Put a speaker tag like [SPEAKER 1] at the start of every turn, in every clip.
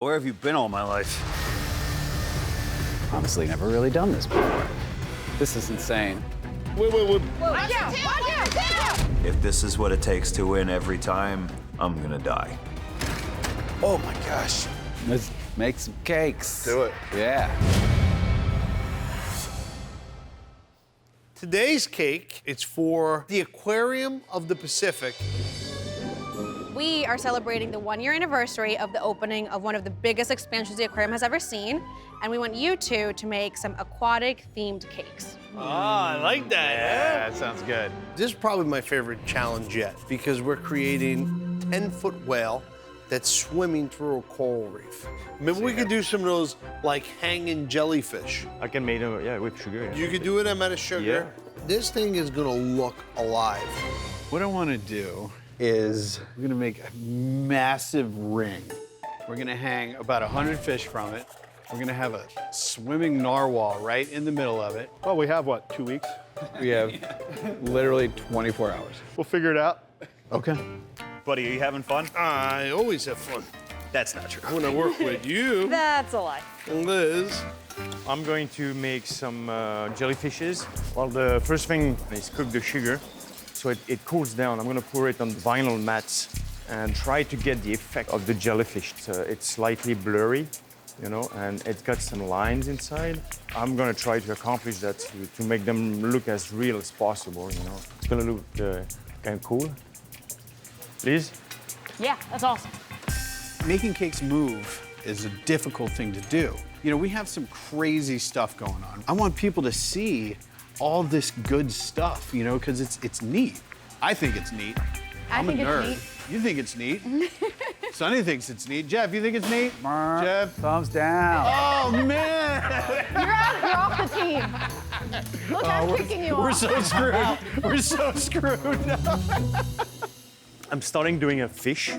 [SPEAKER 1] Where have you been all my life?
[SPEAKER 2] Honestly, never really done this before. This is insane.
[SPEAKER 3] Wait.
[SPEAKER 4] Watch out!
[SPEAKER 1] If this is what it takes to win every time, I'm gonna die.
[SPEAKER 3] Oh my gosh.
[SPEAKER 2] Let's make some cakes.
[SPEAKER 3] Do it.
[SPEAKER 2] Yeah.
[SPEAKER 3] Today's cake, it's for the Aquarium of the Pacific.
[SPEAKER 4] We are celebrating the 1-year anniversary of the opening of one of the biggest expansions the aquarium has ever seen, and we want you two to make some aquatic-themed cakes.
[SPEAKER 3] Ah, I like that.
[SPEAKER 5] Yeah, that sounds good.
[SPEAKER 3] This is probably my favorite challenge yet because we're creating a 10-foot whale that's swimming through a coral reef. Maybe we could do some of those like hanging jellyfish.
[SPEAKER 5] I can make them, yeah, with sugar. Yeah.
[SPEAKER 3] You could do them out of sugar.
[SPEAKER 5] Yeah.
[SPEAKER 3] This thing is gonna look alive.
[SPEAKER 2] What I want to do is we're gonna make a massive ring. We're gonna hang about 100 fish from it. We're gonna have a swimming narwhal right in the middle of it.
[SPEAKER 6] Well, we have, what, 2 weeks?
[SPEAKER 2] We have literally 24 hours.
[SPEAKER 6] We'll figure it out.
[SPEAKER 2] Okay.
[SPEAKER 1] Buddy, are you having fun?
[SPEAKER 3] I always have fun
[SPEAKER 1] That's not true.
[SPEAKER 3] when I work with you
[SPEAKER 4] That's a lie.
[SPEAKER 3] and Liz.
[SPEAKER 5] I'm going to make some jellyfishes. Well, the first thing is cook the sugar so it cools down. I'm gonna pour it on vinyl mats and try to get the effect of the jellyfish. It's slightly blurry, you know, and it's got some lines inside. I'm gonna try to accomplish that to make them look as real as possible, you know. It's gonna look kind of cool. Liz?
[SPEAKER 4] Yeah, that's awesome.
[SPEAKER 2] Making cakes move is a difficult thing to do. You know, we have some crazy stuff going on. I want people to see all this good stuff, you know, because it's neat. I think it's neat. I'm a nerd. You think it's neat. Sonny thinks it's neat. Jeff, you think it's neat? Jeff? Thumbs down. Oh, man!
[SPEAKER 4] You're off the team. Look, I'm kicking you
[SPEAKER 2] We're
[SPEAKER 4] off.
[SPEAKER 2] so screwed. We're so screwed.
[SPEAKER 5] I'm starting doing a fish,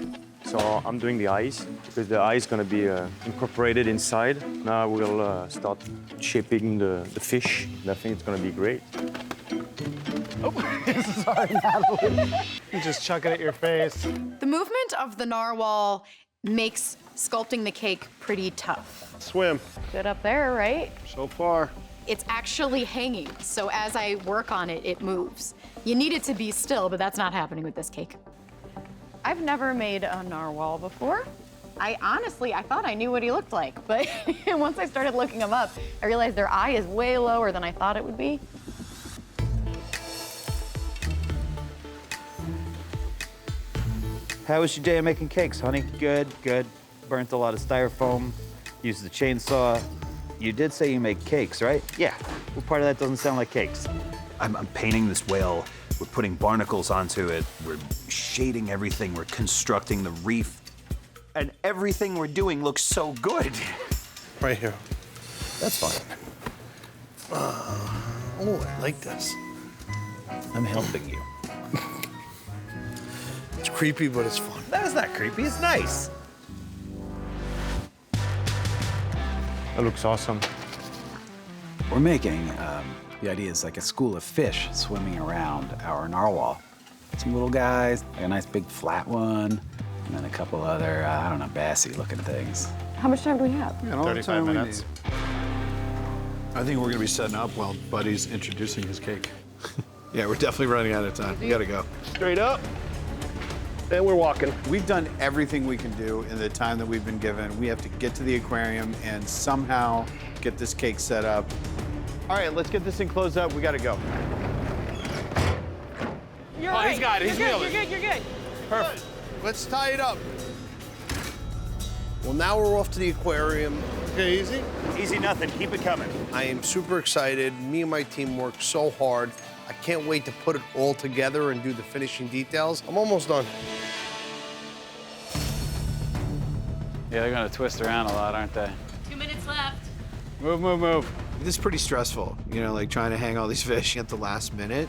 [SPEAKER 5] so I'm doing the eyes because the eye is going to be incorporated inside. Now we'll start shaping the fish, and I think it's going to be great.
[SPEAKER 2] Sorry, Natalie.
[SPEAKER 6] Just chuck it at your face.
[SPEAKER 7] The movement of the narwhal makes sculpting the cake pretty tough.
[SPEAKER 6] Swim.
[SPEAKER 4] Good up there, right?
[SPEAKER 6] So far.
[SPEAKER 7] It's actually hanging, so as I work on it, it moves. You need it to be still, but that's not happening with this cake.
[SPEAKER 4] I've never made a narwhal before. I thought I knew what he looked like, but once I started looking him up, I realized their eye is way lower than I thought it would be.
[SPEAKER 1] How was your day of making cakes, honey? Good. Burnt a lot of styrofoam, used the chainsaw. You did say you make cakes, right? Yeah. Well, part of that doesn't sound like cakes. I'm painting this whale. We're putting barnacles onto it. We're shading everything. We're constructing the reef. And everything we're doing looks so good.
[SPEAKER 3] Right here.
[SPEAKER 1] That's fine.
[SPEAKER 3] Oh, I like this.
[SPEAKER 1] I'm helping you.
[SPEAKER 3] It's creepy, but it's fun.
[SPEAKER 1] That is not creepy. It's nice.
[SPEAKER 5] That looks awesome.
[SPEAKER 2] We're making, the idea is like a school of fish swimming around our narwhal. Some little guys, like a nice big flat one, and then a couple other, I don't know, bassy-looking things.
[SPEAKER 4] How much time do we have?
[SPEAKER 2] All the
[SPEAKER 5] 35
[SPEAKER 2] time we
[SPEAKER 5] minutes.
[SPEAKER 2] need.
[SPEAKER 6] I think we're gonna be setting up while Buddy's introducing his cake. Yeah, we're definitely running out of time. We gotta go. Straight up. And we're walking.
[SPEAKER 2] We've done everything we can do in the time that we've been given. We have to get to the aquarium and somehow get this cake set up. All right, let's get this thing closed up. We gotta go.
[SPEAKER 4] You're right.
[SPEAKER 6] He's got it. He's nailed it.
[SPEAKER 4] You're good.
[SPEAKER 3] Perfect. Let's tie it up. Well, now we're off to the aquarium. Okay, easy?
[SPEAKER 1] Easy nothing. Keep it coming.
[SPEAKER 3] I am super excited. Me and my team worked so hard. I can't wait to put it all together and do the finishing details. I'm almost done.
[SPEAKER 2] Yeah, they're gonna twist around a lot, aren't they?
[SPEAKER 4] 2 minutes left.
[SPEAKER 2] Move.
[SPEAKER 8] This is pretty stressful, you know, like trying to hang all these fish at the last minute.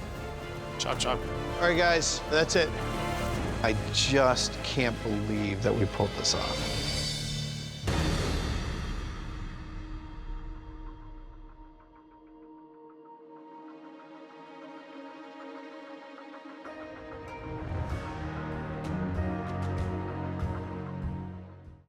[SPEAKER 6] Chop, chop.
[SPEAKER 8] All right, guys, that's it. I just can't believe that we pulled this off.